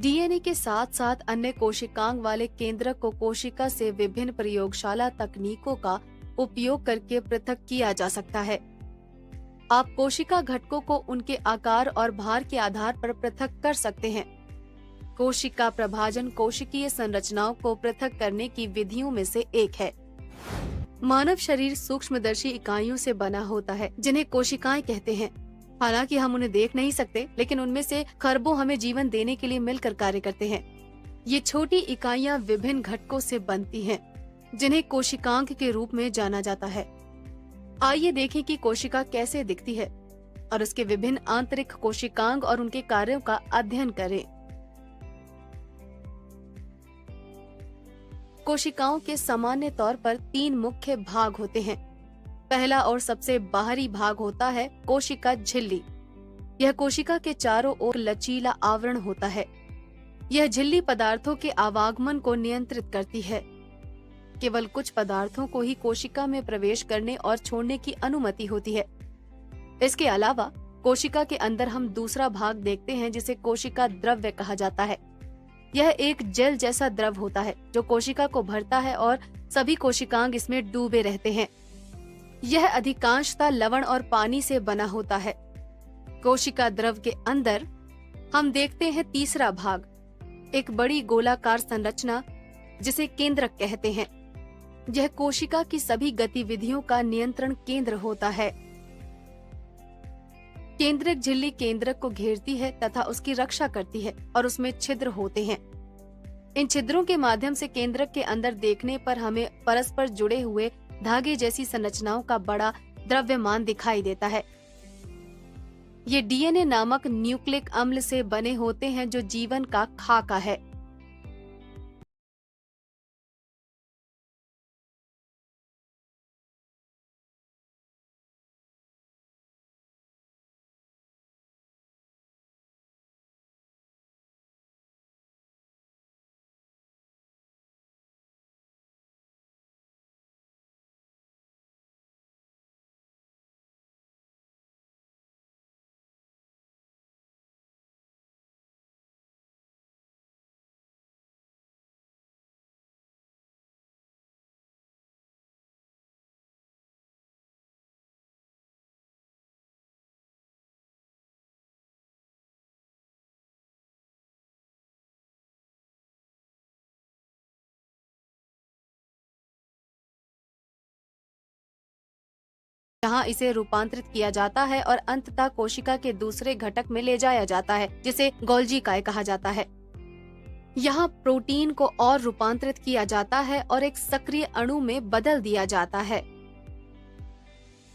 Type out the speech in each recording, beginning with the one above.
DNA के साथ साथ अन्य कोशिकांग वाले केंद्रक को कोशिका से विभिन्न प्रयोगशाला तकनीकों का उपयोग करके पृथक किया जा सकता है। आप कोशिका घटकों को उनके आकार और भार के आधार पर पृथक कर सकते हैं। कोशिका प्रभाजन कोशिकीय संरचनाओं को पृथक करने की विधियों में से एक है। मानव शरीर सूक्ष्मदर्शी इकाइयों से बना होता है, जिन्हें कोशिकाएं कहते हैं। हालांकि हम उन्हें देख नहीं सकते, लेकिन उनमें से खरबों हमें जीवन देने के लिए मिलकर कार्य करते हैं। ये छोटी इकाइयां विभिन्न घटकों से बनती हैं, जिन्हें कोशिकांग के रूप में जाना जाता है। आइए देखें कि कोशिका कैसे दिखती है और उसके विभिन्न आंतरिक कोशिकांग और उनके कार्यों का अध्ययन करें। कोशिकाओं के सामान्य तौर पर 3 मुख्य भाग होते हैं। पहला और सबसे बाहरी भाग होता है कोशिका झिल्ली। यह कोशिका के चारों ओर लचीला आवरण होता है। यह झिल्ली पदार्थों के आवागमन को नियंत्रित करती है। केवल कुछ पदार्थों को ही कोशिका में प्रवेश करने और छोड़ने की अनुमति होती है। इसके अलावा कोशिका के अंदर हम दूसरा भाग देखते हैं, जिसे कोशिका द्रव्य कहा जाता है। यह एक जेल जैसा द्रव होता है जो कोशिका को भरता है और सभी कोशिकांग इसमें डूबे रहते हैं। यह अधिकांशतः लवण और पानी से बना होता है। कोशिका द्रव के अंदर हम देखते हैं तीसरा भाग, एक बड़ी गोलाकार संरचना जिसे केंद्रक कहते हैं। यह कोशिका की सभी गतिविधियों का नियंत्रण केंद्र होता है। केंद्रक झिल्ली केंद्रक को घेरती है तथा उसकी रक्षा करती है और उसमें छिद्र होते हैं। इन छिद्रों के माध्यम से केंद्रक के अंदर देखने पर हमें परस्पर जुड़े हुए धागे जैसी संरचनाओं का बड़ा द्रव्यमान दिखाई देता है। ये डीएनए नामक न्यूक्लिक अम्ल से बने होते हैं, जो जीवन का खाका है। यहाँ इसे रूपांतरित किया जाता है और अंततः कोशिका के दूसरे घटक में ले जाया जाता है, जिसे गोल्जी काय कहा जाता है। यहाँ प्रोटीन को और रूपांतरित किया जाता है और एक सक्रिय अणु में बदल दिया जाता है।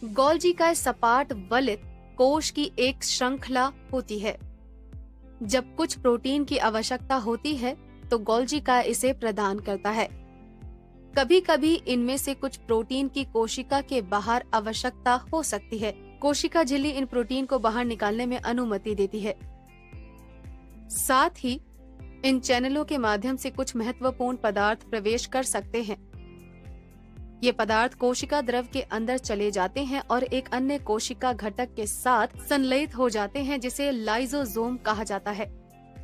गोल्जी काय सपाट वलित कोश की एक श्रृंखला होती है। जब कुछ प्रोटीन की आवश्यकता होती है तो गोल्जी काय इसे प्रदान करता है। कभी कभी इनमें से कुछ प्रोटीन की कोशिका के बाहर आवश्यकता हो सकती है। कोशिका झिल्ली इन प्रोटीन को बाहर निकालने में अनुमति देती है। साथ ही इन चैनलों के माध्यम से कुछ महत्वपूर्ण पदार्थ प्रवेश कर सकते हैं। ये पदार्थ कोशिका द्रव के अंदर चले जाते हैं और एक अन्य कोशिका घटक के साथ संलयित हो जाते हैं, जिसे लाइसोसोम कहा जाता है।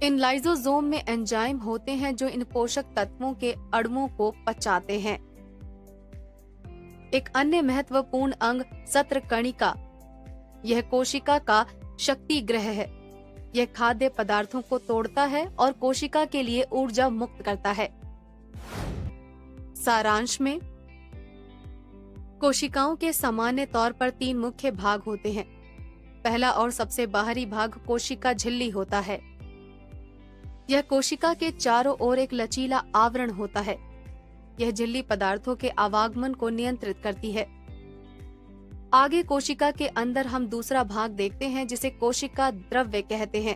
इन लाइसोसोम में एंजाइम होते हैं जो इन पोषक तत्वों के अणुओं को पचाते हैं। एक अन्य महत्वपूर्ण अंग सत्रकणिका, यह कोशिका का शक्ति ग्रह है। यह खाद्य पदार्थों को तोड़ता है और कोशिका के लिए ऊर्जा मुक्त करता है। सारांश में कोशिकाओं के सामान्य तौर पर 3 मुख्य भाग होते हैं। पहला और सबसे बाहरी भाग कोशिका झिल्ली होता है। यह कोशिका के चारों ओर एक लचीला आवरण होता है। यह झिल्ली पदार्थों के आवागमन को नियंत्रित करती है। आगे कोशिका के अंदर हम दूसरा भाग देखते हैं, जिसे कोशिका द्रव्य कहते हैं।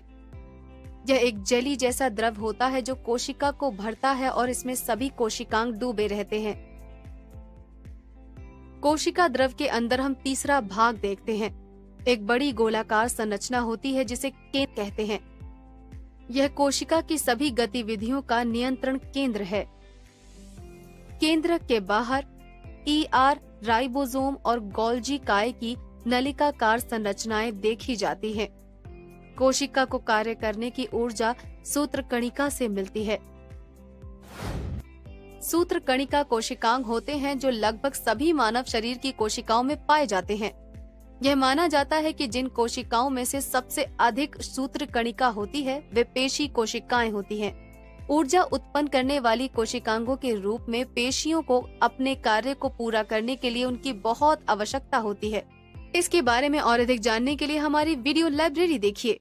यह एक जेली जैसा द्रव होता है जो कोशिका को भरता है और इसमें सभी कोशिकांग डूबे रहते हैं। कोशिका द्रव के अंदर हम तीसरा भाग देखते हैं। एक बड़ी गोलाकार संरचना होती है जिसे केंद्र कहते हैं। यह कोशिका की सभी गतिविधियों का नियंत्रण केंद्र है। केंद्र के बाहर ईआर, राइबोसोम और गोल्जी काय की नलिकाकार संरचनाएं देखी जाती हैं। कोशिका को कार्य करने की ऊर्जा सूत्र कणिका से मिलती है। सूत्र कणिका कोशिकांग होते हैं जो लगभग सभी मानव शरीर की कोशिकाओं में पाए जाते हैं। यह माना जाता है कि जिन कोशिकाओं में से सबसे अधिक सूत्र कणिका होती है वे पेशी कोशिकाएं होती हैं। ऊर्जा उत्पन्न करने वाली कोशिकांगों के रूप में पेशियों को अपने कार्य को पूरा करने के लिए उनकी बहुत आवश्यकता होती है। इसके बारे में और अधिक जानने के लिए हमारी वीडियो लाइब्रेरी देखिए।